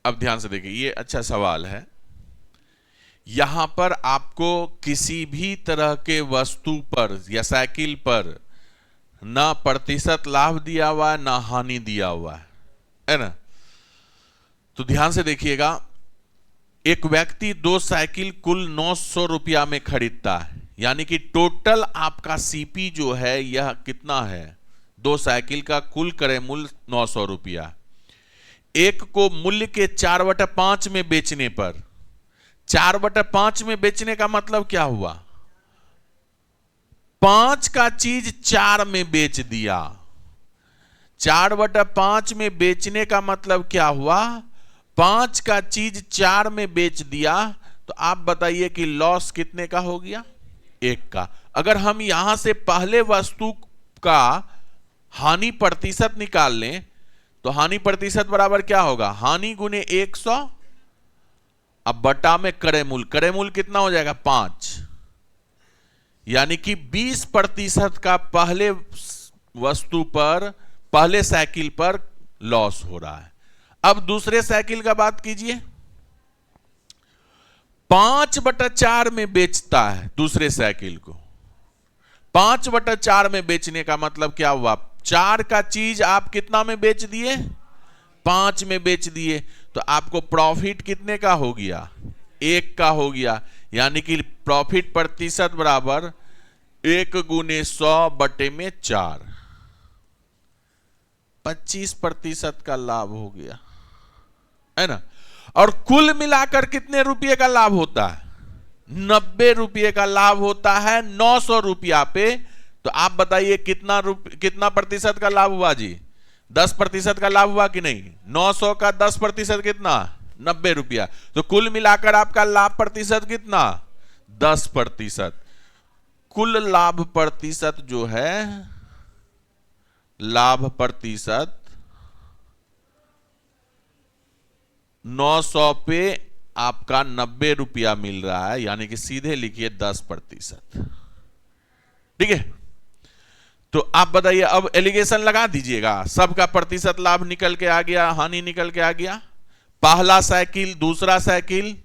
अब ध्यान से देखिए, ये अच्छा सवाल है। यहां पर आपको किसी भी तरह के वस्तु पर या साइकिल पर ना प्रतिशत लाभ दिया हुआ है ना हानि दिया हुआ है ना। तो ध्यान से देखिएगा, एक व्यक्ति दो साइकिल कुल 900 रुपया में खरीदता है, यानी कि टोटल आपका सीपी जो है यह कितना है, दो साइकिल का कुल क्रय मूल्य 900 रुपया। एक को मूल्य के 4/5 में बेचने पर, 4/5 में बेचने का मतलब क्या हुआ, 5 का चीज 4 में बेच दिया। 4/5 में बेचने का मतलब क्या हुआ, 5 का चीज 4 में बेच दिया। तो आप बताइए कि लॉस कितने का हो गया, 1 का। अगर हम यहां से पहले वस्तु का हानि प्रतिशत निकाल लें तो हानि प्रतिशत बराबर क्या होगा, हानि गुने 100, अब बटा में क्रय मूल्य, क्रय मूल्य कितना हो जाएगा 5, यानी कि 20% का पहले वस्तु पर, पहले साइकिल पर लॉस हो रहा है। अब दूसरे साइकिल का बात कीजिए, 5/4 में बेचता है दूसरे साइकिल को। 5/4 में बेचने का मतलब क्या हुआ, 4 का चीज आप कितना में बेच दिए, 5 में बेच दिए। तो आपको प्रॉफिट कितने का हो गया, 1 का हो गया। यानी कि प्रॉफिट प्रतिशत बराबर 1 गुने 100/4, 25% का लाभ हो गया, है ना। और कुल मिलाकर कितने रुपये का लाभ होता है, 90 रुपये का लाभ होता है 900 रुपया पे। तो आप बताइए कितना प्रतिशत का लाभ हुआ जी, 10% का लाभ हुआ कि नहीं। 900 का 10% कितना, 90 रुपया। तो कुल मिलाकर आपका लाभ प्रतिशत कितना, 10%। कुल लाभ प्रतिशत जो है, लाभ प्रतिशत 900 पे आपका 90 रुपया मिल रहा है, यानी कि सीधे लिखिए 10%। ठीक है। तो आप बताइए, अब एलिगेशन लगा दीजिएगा, सबका प्रतिशत लाभ निकल के आ गया, हानि निकल के आ गया। पहला साइकिल दूसरा साइकिल,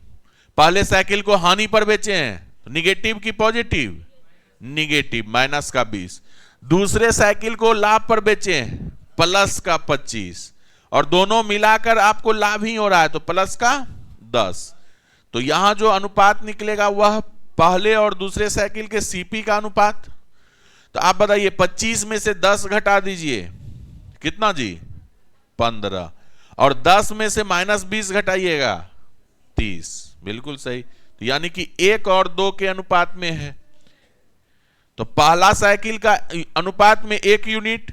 पहले साइकिल को हानि पर बेचे हैं तो निगेटिव की पॉजिटिव, निगेटिव माइनस का 20। दूसरे साइकिल को लाभ पर बेचे हैं प्लस का 25, और दोनों मिलाकर आपको लाभ ही हो रहा है तो प्लस का 10। तो यहां जो अनुपात निकलेगा वह पहले और दूसरे साइकिल के सीपी का अनुपात। तो आप बताइए 25 में से 10 घटा दीजिए, कितना जी, 15, और 10 में से -20 घटाइएगा 30, बिल्कुल सही। तो यानी कि 1 और 2 के अनुपात में है। तो पहला साइकिल का अनुपात में 1 यूनिट,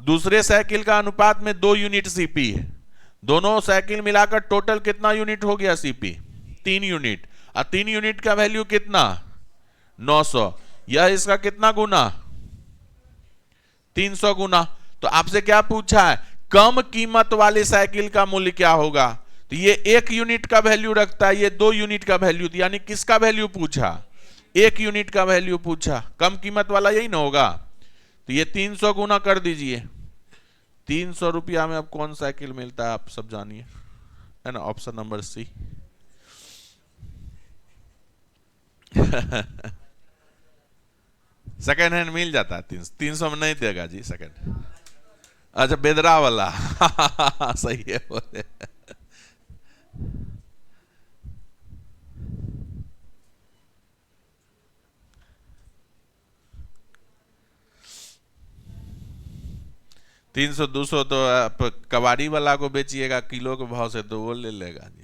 दूसरे साइकिल का अनुपात में 2 यूनिट सीपी है। दोनों साइकिल मिलाकर टोटल कितना यूनिट हो गया सीपी, 3 यूनिट। और 3 यूनिट का वैल्यू कितना, 900। यह इसका कितना गुना, 300 गुना। तो आपसे क्या पूछा है, कम कीमत वाले साइकिल का मूल्य क्या होगा। तो ये 1 यूनिट का वैल्यू रखता है, ये 2 यूनिट का वैल्यू, यानी किसका वैल्यू पूछा, 1 यूनिट का वैल्यू पूछा, कम कीमत वाला यही ना होगा। तो ये 300 गुना कर दीजिए। 300 रुपया में अब कौन साइकिल मिलता है आप सब जानिए, है ना, option number C. Second hand मिल जाता है 300 में, नहीं देगा जी सेकेंड। अच्छा बेदरा वाला सही है बोले। तीन सौ 200 तो आप कबाड़ी वाला को बेचिएगा किलो के भाव से तो वो ले लेगा जी।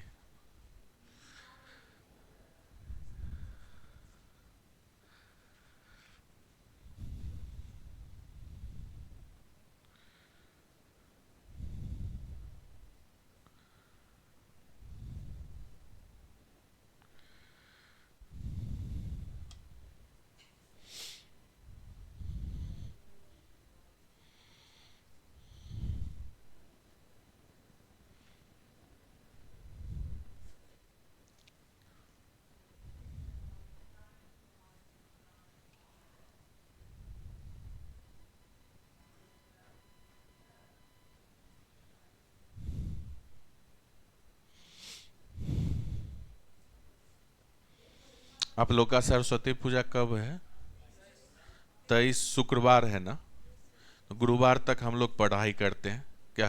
आप लोग का सरस्वती पूजा कब है? 23 शुक्रवार है ना? तो गुरुवार तक हम लोग पढ़ाई करते हैं क्या?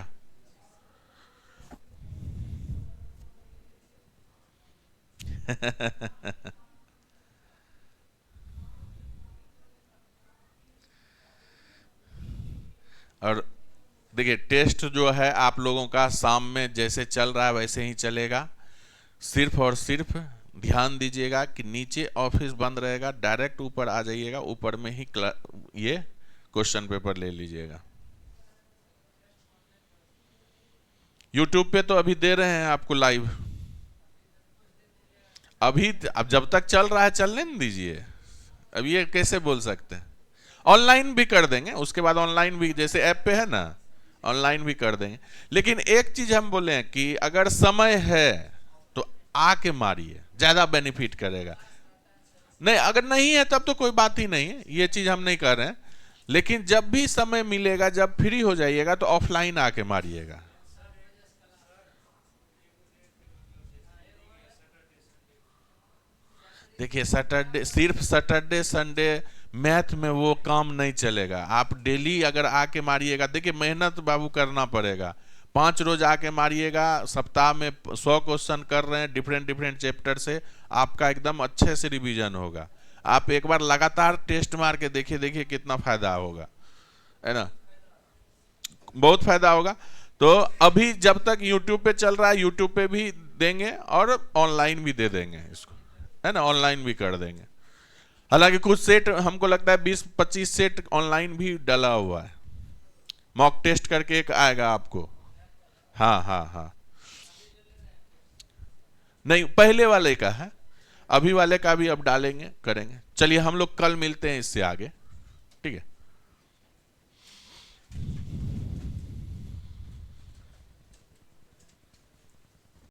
और देखिए, टेस्ट जो है आप लोगों का शाम में जैसे चल रहा है वैसे ही चलेगा। सिर्फ और सिर्फ ध्यान दीजिएगा कि नीचे ऑफिस बंद रहेगा, डायरेक्ट ऊपर आ जाइएगा, ऊपर में ही ये क्वेश्चन पेपर ले लीजिएगा। यूट्यूब पे तो अभी दे रहे हैं आपको लाइव, अभी अब जब तक चल रहा है चलने नहीं दीजिए। अब ये कैसे बोल सकते हैं? ऑनलाइन भी कर देंगे, उसके बाद ऑनलाइन भी जैसे ऐप पे है ना, ऑनलाइन भी कर देंगे। लेकिन एक चीज हम बोले हैं कि अगर समय है तो आके मारिए, ज्यादा बेनिफिट करेगा। नहीं, अगर नहीं है तब तो कोई बात ही नहीं है, ये चीज हम नहीं कर रहे हैं। लेकिन जब भी समय मिलेगा, जब फ्री हो जाइएगा तो ऑफलाइन आके मारिएगा। देखिए, सैटरडे, सिर्फ सैटरडे संडे मैथ में वो काम नहीं चलेगा। आप डेली अगर आके मारिएगा, देखिए मेहनत बाबू करना पड़ेगा। 5 रोज आके मारिएगा, सप्ताह में 100 क्वेश्चन कर रहे हैं डिफरेंट डिफरेंट चैप्टर से, आपका एकदम अच्छे से रिवीजन होगा। आप एक बार लगातार टेस्ट मार के देखिए, देखिए कितना फायदा होगा, है ना? बहुत फायदा होगा। तो अभी जब तक यूट्यूब पे चल रहा है, यूट्यूब पे भी देंगे और ऑनलाइन भी दे देंगे इसको, है ना? ऑनलाइन भी कर देंगे। हालांकि कुछ सेट हमको लगता है 20-25 सेट ऑनलाइन भी डला हुआ है। मॉक टेस्ट करके एक आएगा आपको। हाँ हाँ हाँ, नहीं पहले वाले का है, अभी वाले का भी अब डालेंगे, करेंगे। चलिए हम लोग कल मिलते हैं इससे आगे, ठीक है?